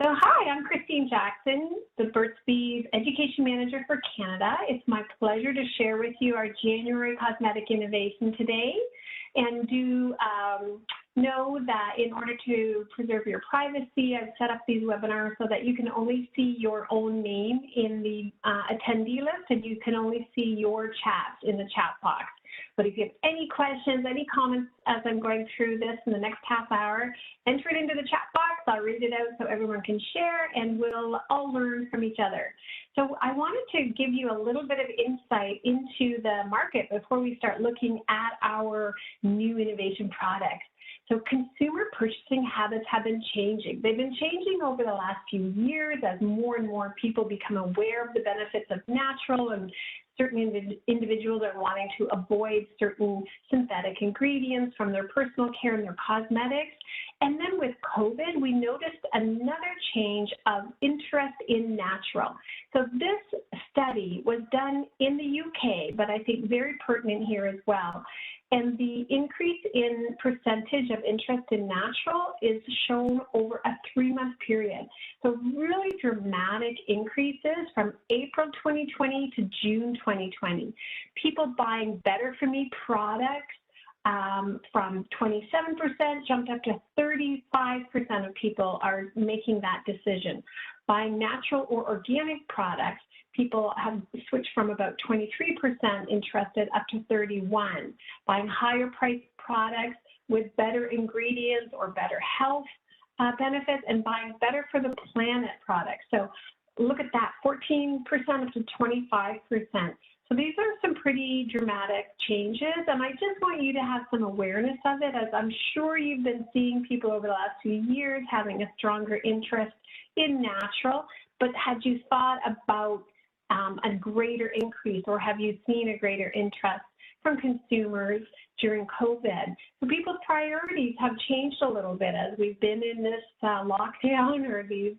So hi, I'm Christine Jackson, the Burt's Bees Education Manager for Canada. It's my pleasure to share with you our January cosmetic innovation today. And do know that in order to preserve your privacy, I've set up these webinars so that you can only see your own name in the attendee list, and you can only see your chat in the chat box. But if you have any questions, any comments as I'm going through this in the next half hour, enter it into the chat box. I'll read it out so everyone can share, and we'll all learn from each other. So I wanted to give you a little bit of insight into the market before we start looking at our new innovation products. So consumer purchasing habits have been changing. They've been changing over the last few years as more and more people become aware of the benefits of natural, and certain individuals are wanting to avoid certain synthetic ingredients from their personal care and their cosmetics. And then with COVID, we noticed another change of interest in natural. So this study was done in the UK, but I think very pertinent here as well. And the increase in percentage of interest in natural is shown over a 3-month period. So really dramatic increases from April 2020 to June 2020. People buying Better For Me products from 27% jumped up to 35% of people are making that decision. Buying natural or organic products, people have switched from about 23% interested up to 31%. Buying higher priced products with better ingredients or better health benefits, and buying Better For The Planet products. So look at that, 14% up to 25%. So these are some pretty dramatic changes, and I just want you to have some awareness of it, as I'm sure you've been seeing people over the last few years having a stronger interest in natural. But had you thought about a greater increase, or have you seen a greater interest from consumers during COVID? So people's priorities have changed a little bit as we've been in this lockdown or these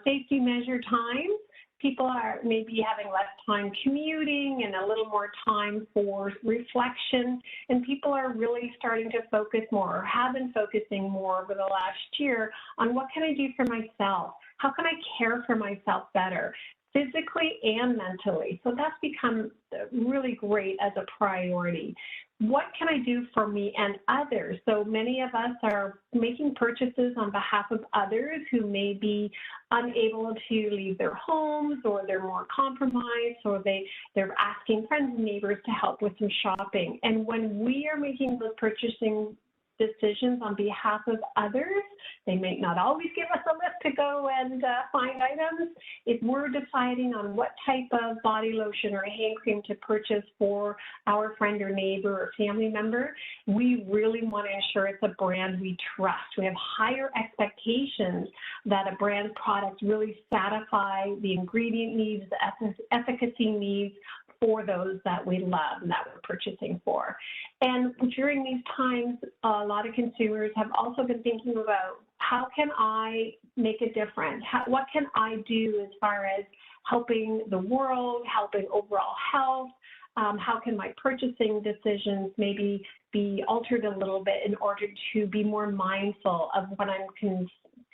safety measure times. People are maybe having less time commuting and a little more time for reflection, and people are really starting to focus more, or have been focusing more over the last year on what can I do for myself? How can I care for myself better, physically and mentally? So that's become really great as a priority. What can I do for me and others? So many of us are making purchases on behalf of others who may be unable to leave their homes, or they're more compromised, or they're asking friends and neighbors to help with some shopping. And when we are making those purchasing decisions on behalf of others, they may not always give us a list to go and find items. If we're deciding on what type of body lotion or hand cream to purchase for our friend or neighbor or family member, we really want to ensure it's a brand we trust. We have higher expectations that a brand product really satisfy the ingredient needs, the efficacy needs for those that we love and that we're purchasing for. And during these times, a lot of consumers have also been thinking about, how can I make a difference? What can I do as far as helping the world, helping overall health? How can my purchasing decisions maybe be altered a little bit in order to be more mindful of what I'm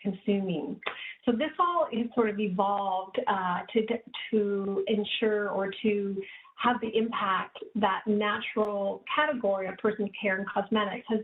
consuming? So this all is sort of evolved to ensure, or to have the impact that natural category of personal care and cosmetics has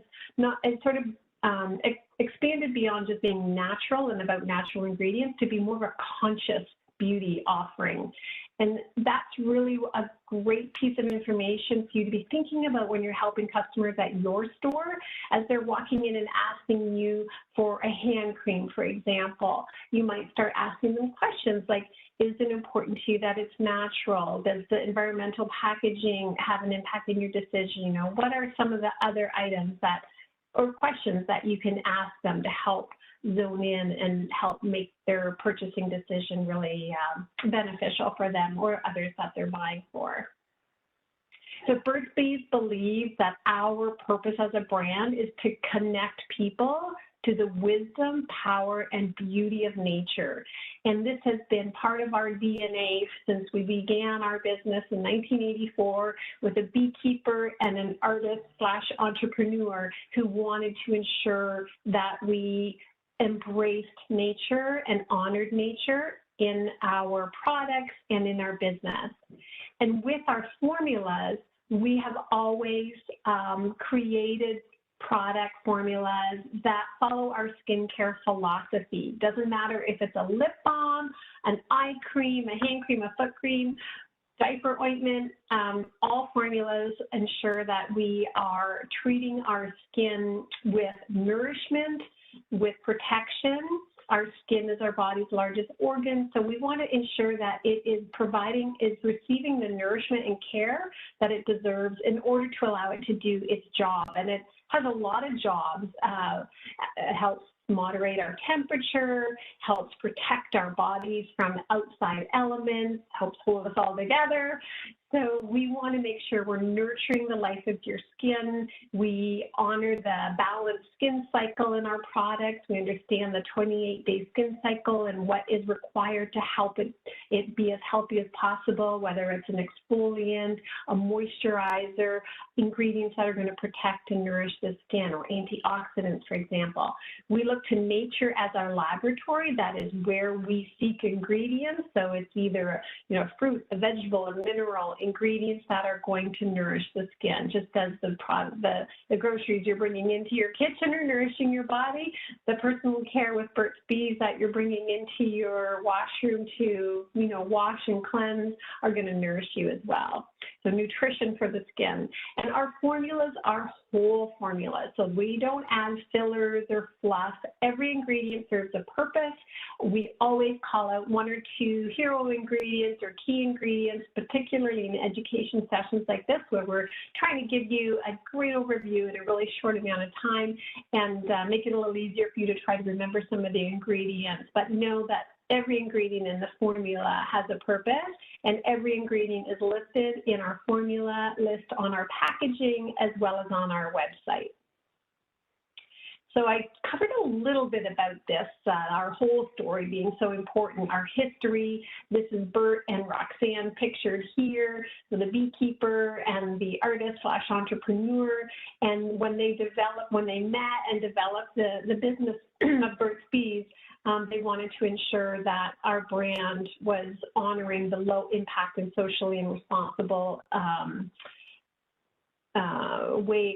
expanded beyond just being natural and about natural ingredients to be more of a conscious beauty offering. And that's really a great piece of information for you to be thinking about when you're helping customers at your store, as they're walking in and asking you for a hand cream, for example. You might start asking them questions like, is it important to you that it's natural? Does the environmental packaging have an impact in your decision? What are some of the other items or questions that you can ask them to help zone in and help make their purchasing decision really beneficial for them or others that they're buying for. So Burt's Bees believes that our purpose as a brand is to connect people to the wisdom, power, and beauty of nature. And this has been part of our DNA since we began our business in 1984 with a beekeeper and an artist/entrepreneur who wanted to ensure that we embraced nature and honored nature in our products and in our business. And with our formulas, we have always created product formulas that follow our skincare philosophy. Doesn't matter if it's a lip balm, an eye cream, a hand cream, a foot cream, diaper ointment, all formulas ensure that we are treating our skin with nourishment, with protection. Our skin is our body's largest organ, so we want to ensure that it is receiving the nourishment and care that it deserves in order to allow it to do its job. And it has a lot of jobs. It helps moderate our temperature, helps protect our bodies from outside elements, helps hold us all together. So we want to make sure we're nurturing the life of your skin. We honor the balanced skin cycle in our products. We understand the 28-day skin cycle and what is required to help it be as healthy as possible, whether it's an exfoliant, a moisturizer, ingredients that are going to protect and nourish the skin, or antioxidants, for example. We look to nature as our laboratory. That is where we seek ingredients. So it's either a fruit, a vegetable, a mineral, ingredients that are going to nourish the skin. Just as the groceries you're bringing into your kitchen are nourishing your body, the personal care with Burt's Bees that you're bringing into your washroom to wash and cleanse are going to nourish you as well. So nutrition for the skin. And our formulas are whole formulas. So we don't add fillers or fluff. Every ingredient serves a purpose. We always call out one or two hero ingredients or key ingredients, particularly in education sessions like this, where we're trying to give you a great overview in a really short amount of time and make it a little easier for you to try to remember some of the ingredients. But know that every ingredient in the formula has a purpose, and every ingredient is listed in our formula list on our packaging as well as on our website. So I covered a little bit about this, our whole story being so important, our history. This is Burt and Roxanne pictured here, so the beekeeper and the artist/entrepreneur. And when they met and developed the business of Burt's Bees, they wanted to ensure that our brand was honoring the low impact and socially and responsible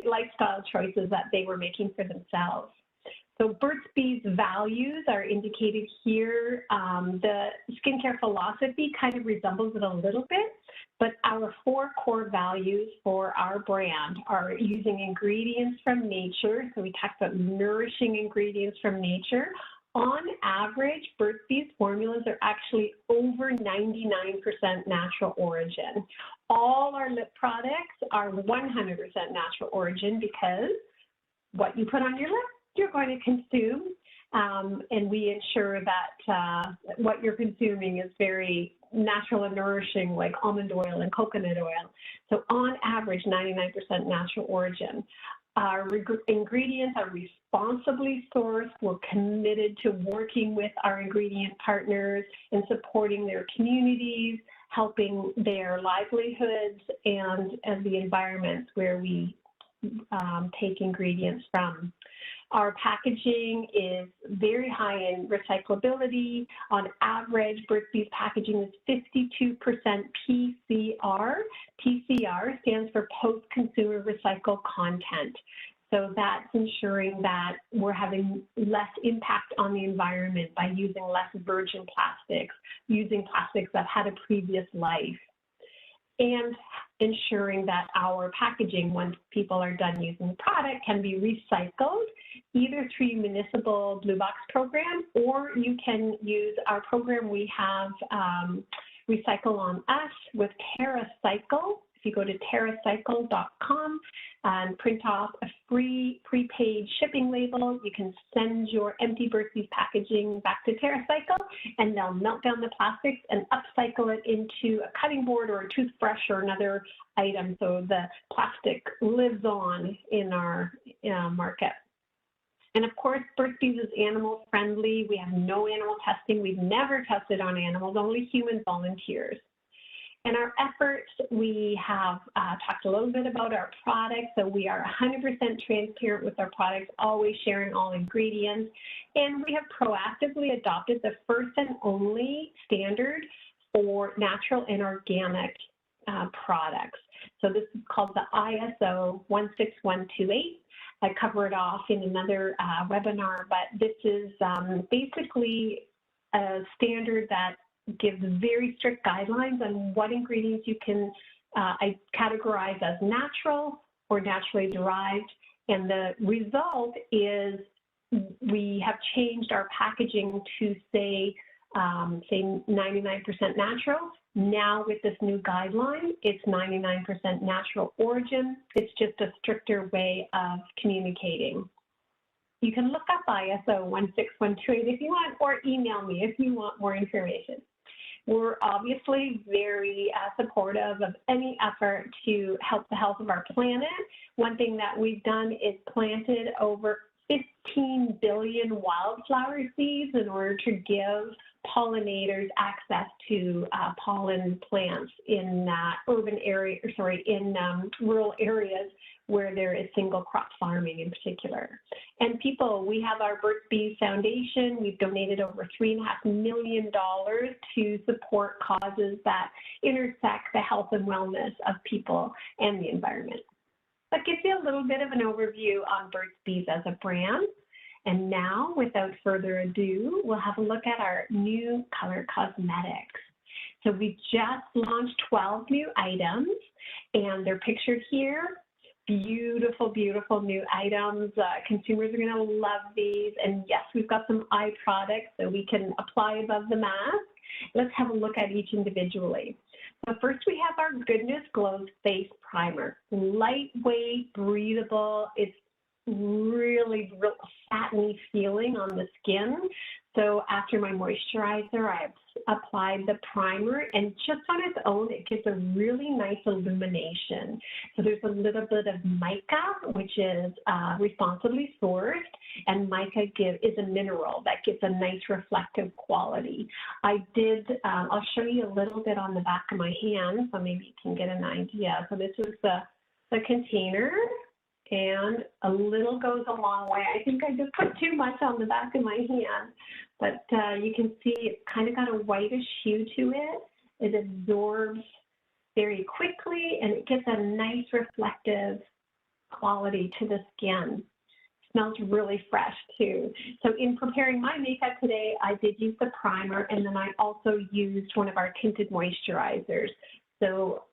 lifestyle choices that they were making for themselves. So Burt's Bees values are indicated here. The skincare philosophy kind of resembles it a little bit, but our 4 core values for our brand are using ingredients from nature. So we talked about nourishing ingredients from nature. On average, Burt's Bees formulas are actually over 99% natural origin. All our lip products are 100% natural origin because what you put on your lip, you're going to consume, and we ensure that what you're consuming is very natural and nourishing, like almond oil and coconut oil. So on average, 99% natural origin. Our ingredients are responsibly sourced. We're committed to working with our ingredient partners and supporting their communities, helping their livelihoods and the environments where we take ingredients from. Our packaging is very high in recyclability. On average, Burt's Bees packaging is 52% PCR. PCR stands for post-consumer recycled content. So that's ensuring that we're having less impact on the environment by using less virgin plastics, using plastics that had a previous life, and ensuring that our packaging, once people are done using the product, can be recycled either through municipal Blue Box program, or you can use our program we have, Recycle on Us with TerraCycle. If you go to TerraCycle.com and print off a free prepaid shipping label, you can send your empty Burt's Bees packaging back to TerraCycle, and they'll melt down the plastics and upcycle it into a cutting board or a toothbrush or another item, so the plastic lives on in our market. And of course, Burt's Bees is animal friendly. We have no animal testing. We've never tested on animals, only human volunteers. And our efforts, we have talked a little bit about our products. So we are 100% transparent with our products, always sharing all ingredients. And we have proactively adopted the first and only standard for natural and organic products. So this is called the ISO 16128. I cover it off in another webinar, but this is basically a standard that gives very strict guidelines on what ingredients you can categorize as natural or naturally derived. And the result is we have changed our packaging to say 99% natural. Now with this new guideline, it's 99% natural origin. It's just a stricter way of communicating. You can look up ISO 16128 if you want, or email me if you want more information. We're obviously very supportive of any effort to help the health of our planet. One thing that we've done is planted over 15 billion wildflower seeds in order to give pollinators access to pollen plants in rural areas where there is single crop farming in particular. And people, we have our Burt's Bees Foundation. We've donated over $3.5 million to support causes that intersect the health and wellness of people and the environment. That gives you a little bit of an overview on Burt's Bees as a brand. And now, without further ado, we'll have a look at our new color cosmetics. So we just launched 12 new items, and they're pictured here. Beautiful, beautiful new items. Consumers are going to love these. And yes, we've got some eye products so we can apply above the mask. Let's have a look at each individually. So first we have our Goodness Glow Face Primer. Lightweight, breathable. It's really real satiny feeling on the skin. So after my moisturizer, I've applied the primer, and just on its own, it gives a really nice illumination. So there's a little bit of mica, which is responsibly sourced, and mica is a mineral that gives a nice reflective quality. I'll show you a little bit on the back of my hand, so maybe you can get an idea. So this is the container. And a little goes a long way. I think I just put too much on the back of my hand, but you can see it's kind of got a whitish hue to it. It absorbs very quickly, and it gives a nice reflective quality to the skin. It smells really fresh too. So in preparing my makeup today, I did use the primer, and then I also used one of our tinted moisturizers. So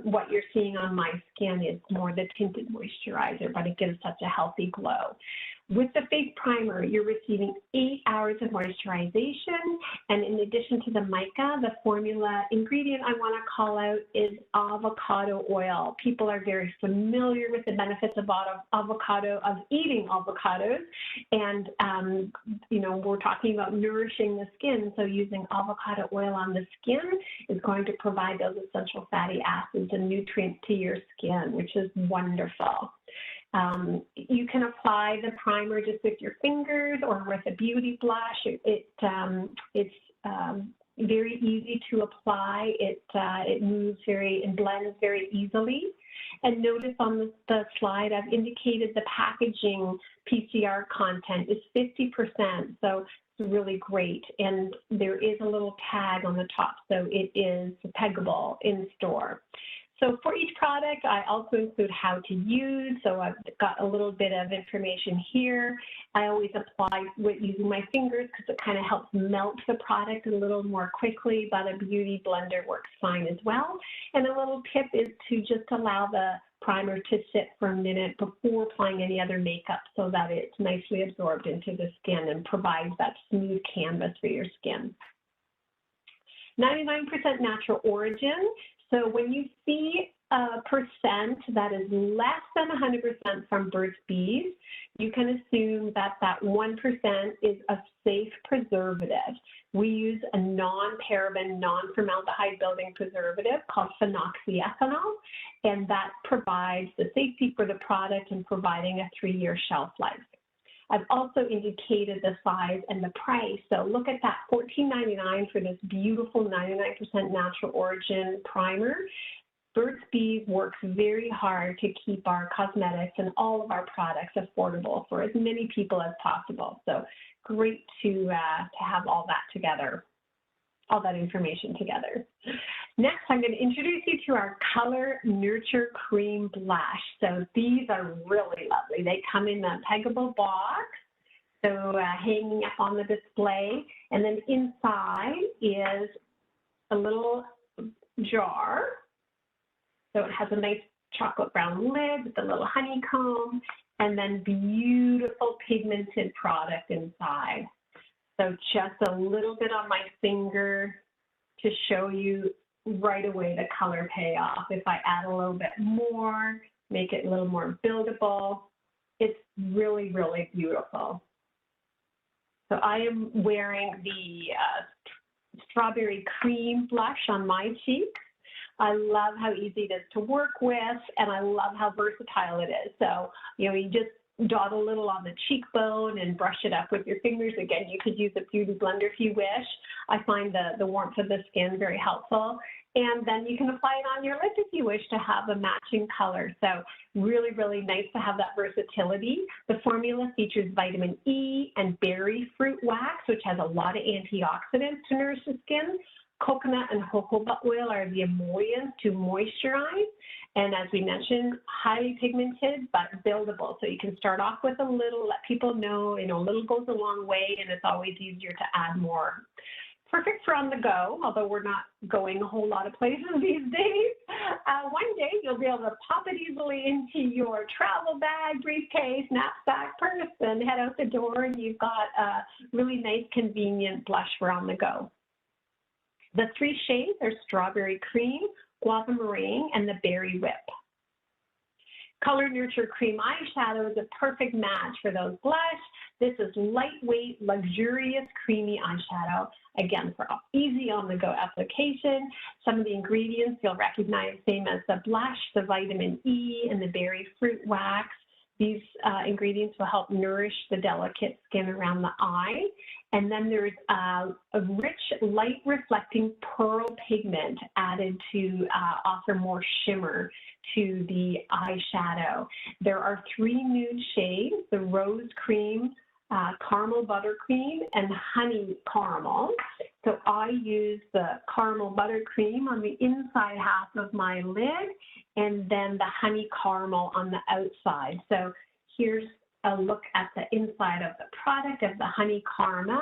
what you're seeing on my skin is more the tinted moisturizer, but it gives such a healthy glow. With the face primer, you're receiving 8 hours of moisturization, and in addition to the mica, the formula ingredient I want to call out is avocado oil. People are very familiar with the benefits of avocado, of eating avocados, and we're talking about nourishing the skin, so using avocado oil on the skin is going to provide those essential fatty acids and nutrients to your skin, which is wonderful. You can apply the primer just with your fingers or with a beauty blush. It's very easy to apply. It moves and blends very easily. And notice on the slide, I've indicated the packaging PCR content is 50%, so it's really great. And there is a little tag on the top, so it is peggable in store. So for each product, I also include how to use. So I've got a little bit of information here. I always apply with using my fingers because it kind of helps melt the product a little more quickly, but a beauty blender works fine as well. And a little tip is to just allow the primer to sit for a minute before applying any other makeup so that it's nicely absorbed into the skin and provides that smooth canvas for your skin. 99% natural origin. So when you see a percent that is less than 100% from Burt's Bees, you can assume that that 1% is a safe preservative. We use a non-paraben, non-formaldehyde building preservative called phenoxyethanol, and that provides the safety for the product and providing a 3-year shelf life. I've also indicated the size and the price. So look at that, $14.99 for this beautiful 99% natural origin primer. Burt's Bees works very hard to keep our cosmetics and all of our products affordable for as many people as possible. So great to have all that together, all that information together. Next, I'm going to introduce you to our Color Nurture Cream Blush. So these are really lovely. They come in a peggable box, so hanging up on the display. And then inside is a little jar. So it has a nice chocolate brown lid with a little honeycomb, and then beautiful pigmented product inside. So just a little bit on my finger to show you right away the color payoff. If I add a little bit more, make it a little more buildable, it's really, really beautiful. So I am wearing the Strawberry Cream blush on my cheeks. I love how easy it is to work with, and I love how versatile it is. So, you just dot a little on the cheekbone and brush it up with your fingers. Again, you could use a beauty blender if you wish. I find the warmth of the skin very helpful. And then you can apply it on your lip if you wish to have a matching color. So really, really nice to have that versatility. The formula features vitamin E and berry fruit wax, which has a lot of antioxidants to nourish the skin. Coconut and jojoba oil are the emollients to moisturize. And as we mentioned, highly pigmented, but buildable. So you can start off with a little, let people know, a little goes a long way, and it's always easier to add more. Perfect for on the go, although we're not going a whole lot of places these days. One day you'll be able to pop it easily into your travel bag, briefcase, knapsack, purse, and head out the door, and you've got a really nice, convenient blush for on the go. The three shades are Strawberry Cream, Guava Meringue, and the Berry Whip. Color Nurture Cream Eyeshadow is a perfect match for those blush. This is lightweight, luxurious, creamy eyeshadow. Again, for easy on-the-go application. Some of the ingredients you'll recognize, same as the blush, the vitamin E and the berry fruit wax. These ingredients will help nourish the delicate skin around the eye. And then there's a rich, light-reflecting pearl pigment added to offer more shimmer to the eyeshadow. There are three nude shades, the Rose Cream, Caramel Buttercream, and Honey Caramel. So I use the Caramel Buttercream on the inside half of my lid, and then the Honey Caramel on the outside. So here's a look at the inside of the product of the Honey Caramel.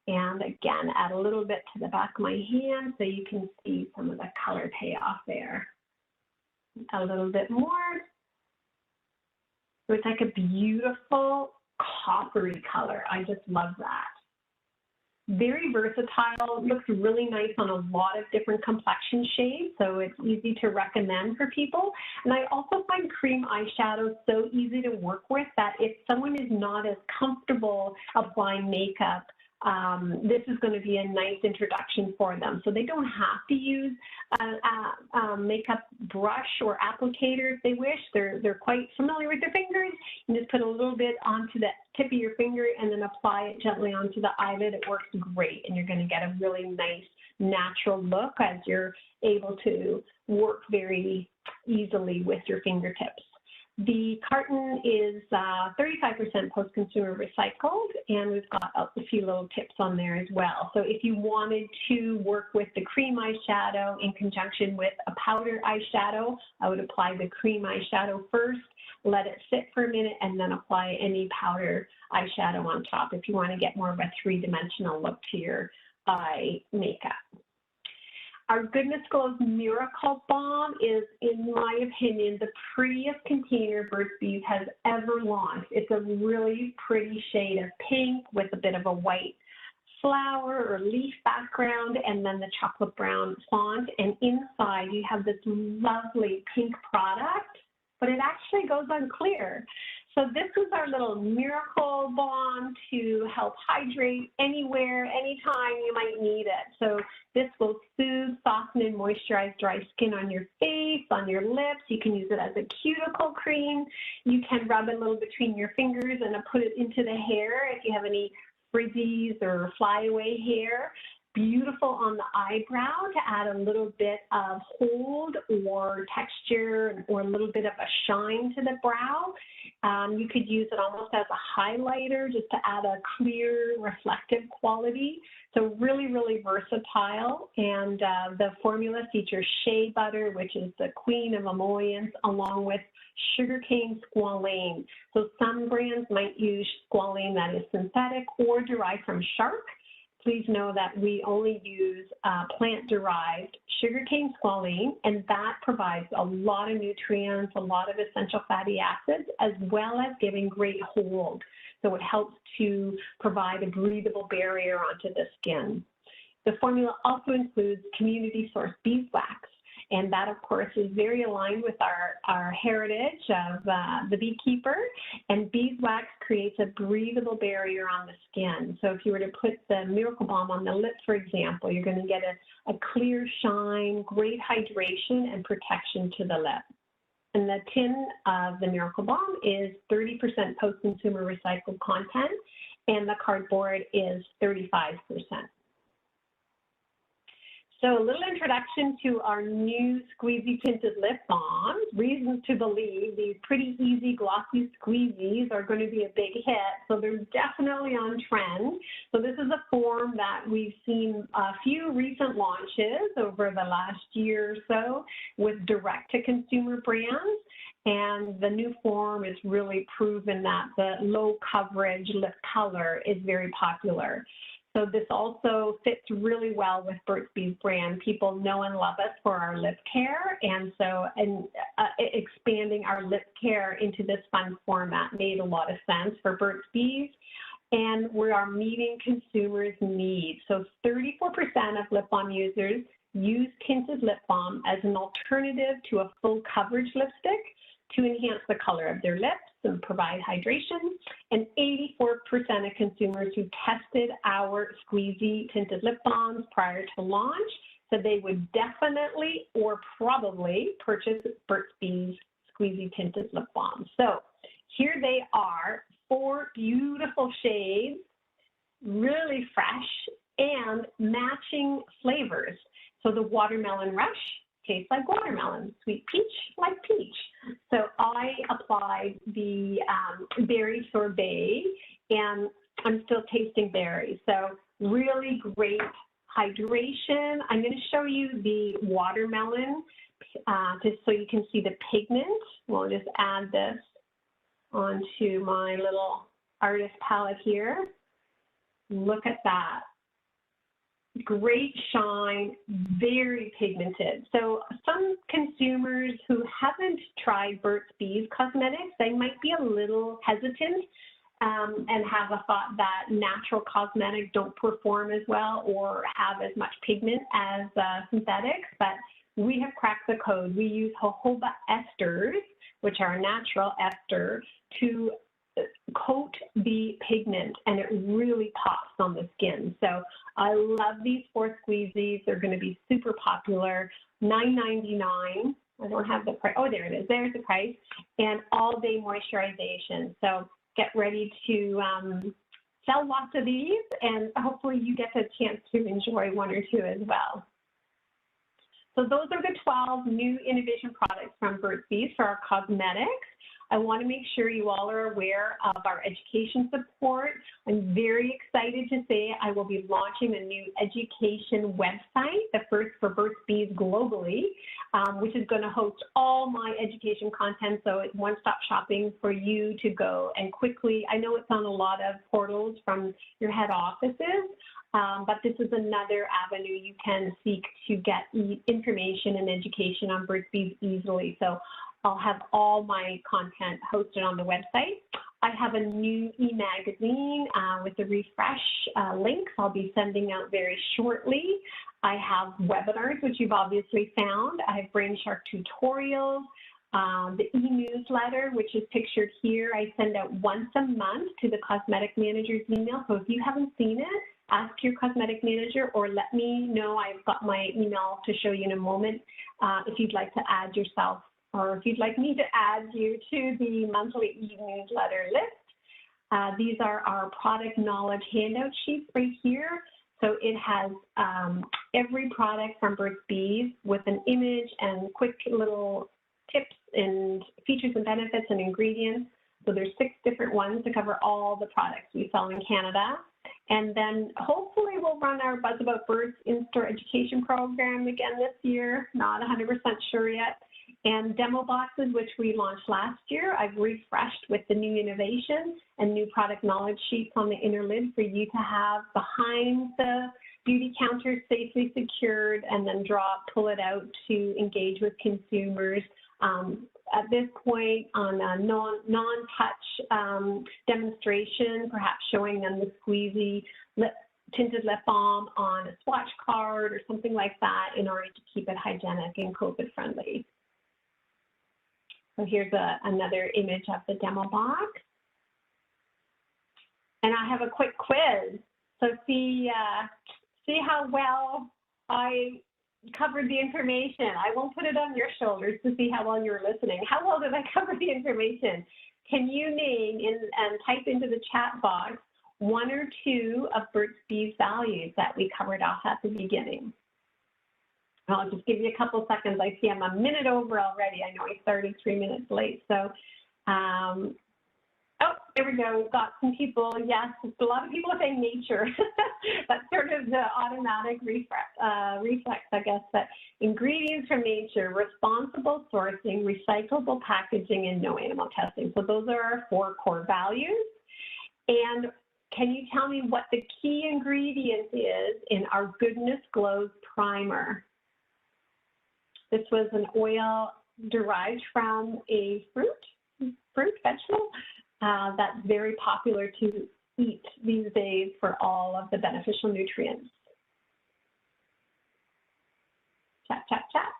And again, add a little bit to the back of my hand so you can see some of the color payoff there. A little bit more. So it's like a beautiful coppery color. I just love that. Very versatile, looks really nice on a lot of different complexion shades, so it's easy to recommend for people. And I also find cream eyeshadow so easy to work with that if someone is not as comfortable applying makeup, this is going to be a nice introduction for them. So they don't have to use a makeup brush or applicator if they wish. They're quite familiar with their fingers. You just put a little bit onto the tip of your finger and then apply it gently onto the eyelid. It works great, and you're going to get a really nice natural look as you're able to work very easily with your fingertips. The carton is 35% post-consumer recycled, and we've got a few little tips on there as well. So if you wanted to work with the cream eyeshadow in conjunction with a powder eyeshadow, I would apply the cream eyeshadow first, let it sit for a minute, and then apply any powder eyeshadow on top if you want to get more of a three-dimensional look to your eye makeup. Our Goodness Glow's Miracle Balm is, in my opinion, the prettiest container Burt's Bees has ever launched. It's a really pretty shade of pink with a bit of a white flower or leaf background, and then the chocolate brown font. And inside you have this lovely pink product, but it actually goes on clear. So this is our little miracle balm to help hydrate anywhere, anytime you might need it. So this will soothe, soften, and moisturize dry skin on your face, on your lips. You can use it as a cuticle cream. You can rub it a little between your fingers and put it into the hair if you have any frizzies or flyaway hair. Beautiful on the eyebrow to add a little bit of hold or texture or a little bit of a shine to the brow. You could use it almost as a highlighter just to add a clear, reflective quality. So really, really versatile. And the formula features shea butter, which is the queen of emollients, along with sugarcane squalane. So some brands might use squalane that is synthetic or derived from shark. Please know that we only use plant-derived sugarcane squalane, and that provides a lot of nutrients, a lot of essential fatty acids, as well as giving great hold. So it helps to provide a breathable barrier onto the skin. The formula also includes community-sourced beeswax, and that, of course, is very aligned with our heritage of the beekeeper. And beeswax creates a breathable barrier on the skin. So if you were to put the Miracle Balm on the lip, for example, you're going to get a clear shine, great hydration, and protection to the lip. And the tin of the Miracle Balm is 30% post-consumer recycled content, and the cardboard is 35%. So a little introduction to our new squeezy tinted lip balms. Reasons to believe these pretty easy glossy squeezies are going to be a big hit. So they're definitely on trend. So this is a form that we've seen a few recent launches over the last year or so with direct to consumer brands. And the new form is really proven that the low coverage lip color is very popular. So this also fits really well with Burt's Bees brand. People know and love us for our lip care, and so expanding our lip care into this fun format made a lot of sense for Burt's Bees, and we are meeting consumers' needs. So 34% of lip balm users use tinted lip balm as an alternative to a full coverage lipstick to enhance the color of their lips and provide hydration. And 84% of consumers who tested our squeezy tinted lip balms prior to launch said they would definitely or probably purchase Burt's Bees squeezy tinted lip balms. So here they are, 4 beautiful shades, really fresh and matching flavors. So the watermelon rush tastes like watermelon, sweet peach like peach. So I applied the berry sorbet, and I'm still tasting berries. So really great hydration. I'm going to show you the watermelon just so you can see the pigment. We'll just add this onto my little artist palette here. Look at that. Great shine, very pigmented. So some consumers who haven't tried Burt's Bees cosmetics, they might be a little hesitant and have a thought that natural cosmetics don't perform as well or have as much pigment as synthetics, but we have cracked the code. We use jojoba esters, which are a natural ester, to coat the pigment, and it really pops on the skin. So I love these 4 squeezies. They're going to be super popular. $9.99. I don't have the price. Oh, there it is. There's the price. And all day moisturization. So get ready to sell lots of these, and hopefully you get a chance to enjoy 1 or 2 as well. So those are the 12 new innovation products from Burt's Bees for our cosmetics. I want to make sure you all are aware of our education support. I'm very excited to say I will be launching a new education website, the first for Burt's Bees globally, which is going to host all my education content. So it's one-stop shopping for you to go and quickly. I know it's on a lot of portals from your head offices, but this is another avenue you can seek to get information and education on Burt's Bees easily. So I'll have all my content hosted on the website. I have a new e-magazine with the refresh links I'll be sending out very shortly. I have webinars, which you've obviously found. I have Brain Shark tutorials. The e-newsletter, which is pictured here, I send out once a month to the Cosmetic Manager's email. So if you haven't seen it, ask your Cosmetic Manager or let me know. I've got my email to show you in a moment if you'd like to add yourself or if you'd like me to add you to the monthly e-newsletter list. These are our product knowledge handout sheets right here. So it has every product from Burt's Bees with an image and quick little tips and features and benefits and ingredients. So there's 6 different ones to cover all the products we sell in Canada. And then hopefully we'll run our Buzz About Burt's in-store education program again this year. Not 100% sure yet. And demo boxes, which we launched last year, I've refreshed with the new innovation and new product knowledge sheets on the inner lid for you to have behind the beauty counter, safely secured, and then pull it out to engage with consumers. At this point, on a non-touch demonstration, perhaps showing them the squeezy tinted lip balm on a swatch card or something like that in order to keep it hygienic and COVID friendly. So here's another image of the demo box. And I have a quick quiz. So see how well I covered the information. I won't put it on your shoulders to see how well you're listening. How well did I cover the information? Can you name and type into the chat box 1 or 2 of Burt's Bees values that we covered off at the beginning? I'll just give you a couple seconds. I see I'm a minute over already. I know I started 3 minutes late. So, oh, there we go. We've got some people. Yes, a lot of people are saying nature. That's sort of the automatic reflex, I guess, that ingredients from nature, responsible sourcing, recyclable packaging, and no animal testing. So those are our 4 core values. And can you tell me what the key ingredient is in our Goodness Glows primer? This was an oil derived from a vegetable, that's very popular to eat these days for all of the beneficial nutrients. Chat, chat, chat.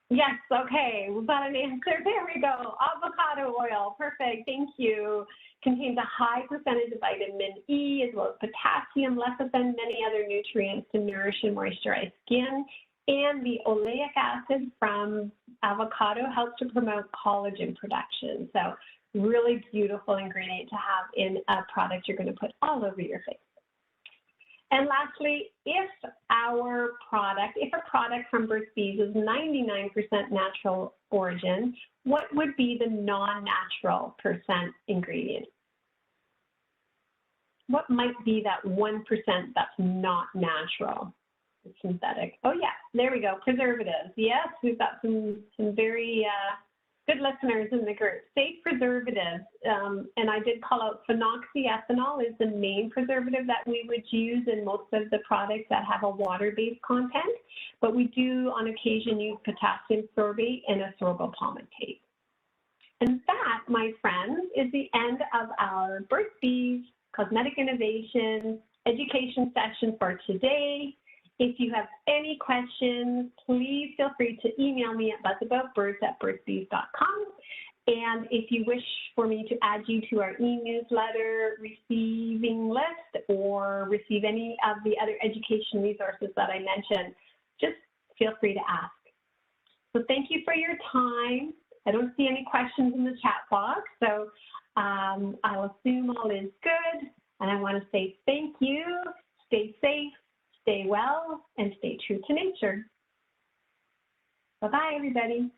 Yes, okay, we've got an answer. There we go. Avocado oil, perfect, thank you. Contains a high percentage of vitamin E as well as potassium, lecithin, many other nutrients to nourish and moisturize skin. And the oleic acid from avocado helps to promote collagen production. So really beautiful ingredient to have in a product you're going to put all over your face. And lastly, if a product from Burt's Bees is 99% natural origin, what would be the non-natural percent ingredient? What might be that 1% that's not natural? Synthetic. Oh yeah, there we go. Preservatives. Yes, we've got some very good listeners in the group. Safe preservatives, and I did call out phenoxyethanol is the main preservative that we would use in most of the products that have a water-based content, but we do on occasion use potassium sorbate and a sorbopalmitate. And that, my friends, is the end of our Burt's Bees Cosmetic Innovation education session for today. If you have any questions, please feel free to email me at buzzaboutburts@burtsbees.com. And if you wish for me to add you to our e-newsletter receiving list or receive any of the other education resources that I mentioned, just feel free to ask. So thank you for your time. I don't see any questions in the chat box, so I'll assume all is good. And I want to say thank you, stay safe, stay well, and stay true to nature. Bye-bye, everybody.